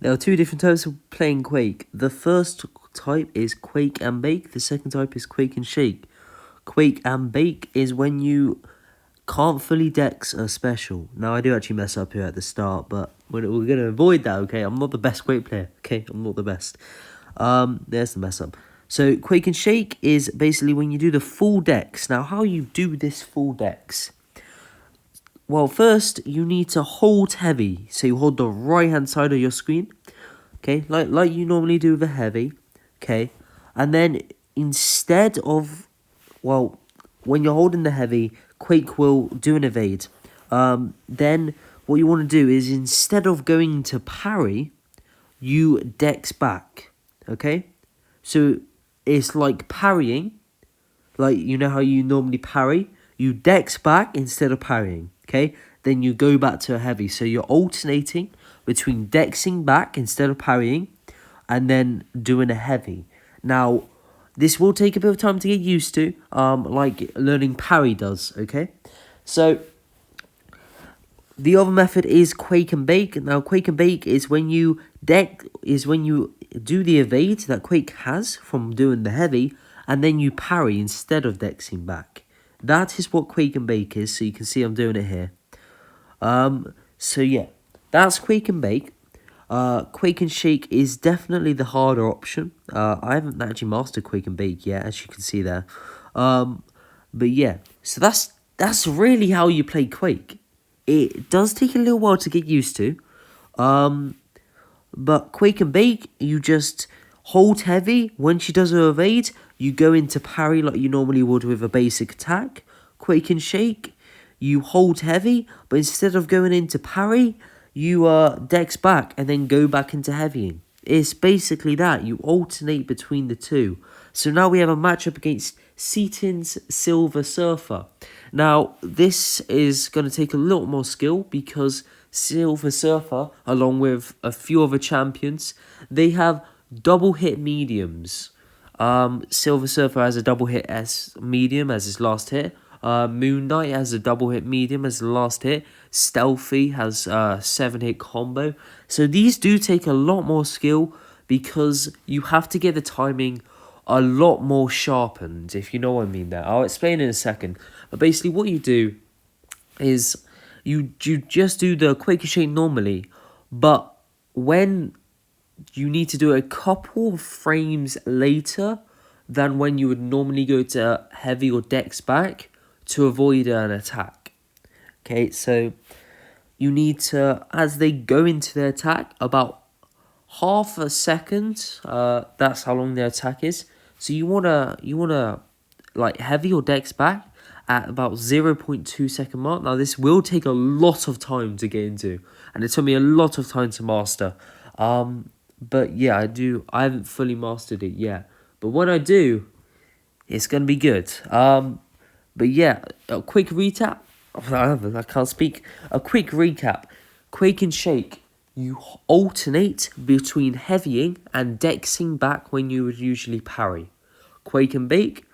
There are two different types of playing Quake. The first type is Quake and Bake. The second type is Quake and Shake. Quake and Bake is when you can't fully dex a special. Now, I do actually mess up here at the start, but we're going to avoid that, okay? I'm not the best Quake player, okay? I'm not the best. There's the mess up. So, Quake and Shake is basically when you do the full dex. Now, how you do this full dex? Well, first, you need to hold heavy. So, you hold the right-hand side of your screen, okay? Like you normally do with a heavy, okay? And then, instead of, well, when you're holding the heavy, Quake will do an evade. Then what you want to do is instead of going to parry, you dex back. Okay? So it's like parrying. Like, you know how you normally parry? You dex back instead of parrying. Okay? Then you go back to a heavy. So you're alternating between dexing back instead of parrying and then doing a heavy. Now, this will take a bit of time to get used to, like learning parry does, okay? So, the other method is Quake and Bake. Now, Quake and Bake is when you do the evade that Quake has from doing the heavy, and then you parry instead of dexing back. That is what Quake and Bake is, so you can see I'm doing it here. So yeah, that's Quake and Bake. Quake and Shake is definitely the harder option. I haven't actually mastered Quake and Bake yet, as you can see there. But yeah, so that's really how you play Quake. It does take a little while to get used to. But Quake and Bake, you just hold heavy. When she does her evade, you go into parry like you normally would with a basic attack. Quake and Shake, you hold heavy, but instead of going into parry, you dex back and then go back into heavying. It's basically that. You alternate between the two. So now we have a matchup against Seaton's Silver Surfer. Now, this is going to take a lot more skill because Silver Surfer, along with a few other champions, they have double hit mediums. Silver Surfer has a double hit as medium as his last hit. Moon Knight has a double hit medium as the last hit. Stealthy has a 7-hit combo. So these do take a lot more skill because you have to get the timing a lot more sharpened, if you know what I mean there. I'll explain in a second. But basically what you do is you just do the Quake and Shake normally, but when you need to do it a couple of frames later than when you would normally go to heavy or dex back to avoid an attack. Okay, so you need to, as they go into their attack, about half a second, that's how long their attack is. So you wanna like heavy or dex back at about 0.2 second mark. Now this will take a lot of time to get into, and it took me a lot of time to master. But yeah, I haven't fully mastered it yet. But when I do, it's gonna be good. But yeah, a quick recap. I can't speak. A quick recap. Quake and Shake. You alternate between heavying and dexing back when you would usually parry. Quake and Bake.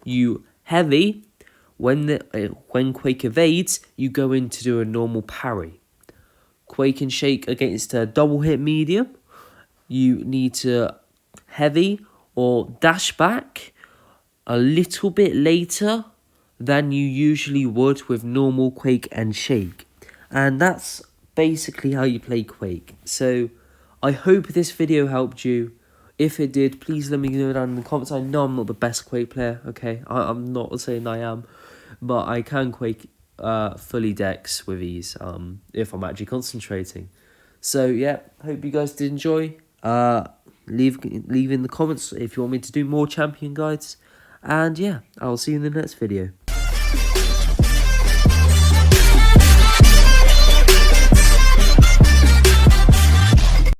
You heavy. When Quake evades, you go in to do a normal parry. Quake and Shake against a double hit medium. You need to heavy or dash back a little bit later than you usually would with normal Quake and Shake. And that's basically how you play Quake. So I hope this video helped you. If it did, please let me know down in the comments. I know I'm not the best Quake player, okay? I'm not saying I am, but I can Quake fully dex with ease if I'm actually concentrating. So yeah, hope you guys did enjoy. Leave in the comments if you want me to do more champion guides. And yeah, I'll see you in the next video.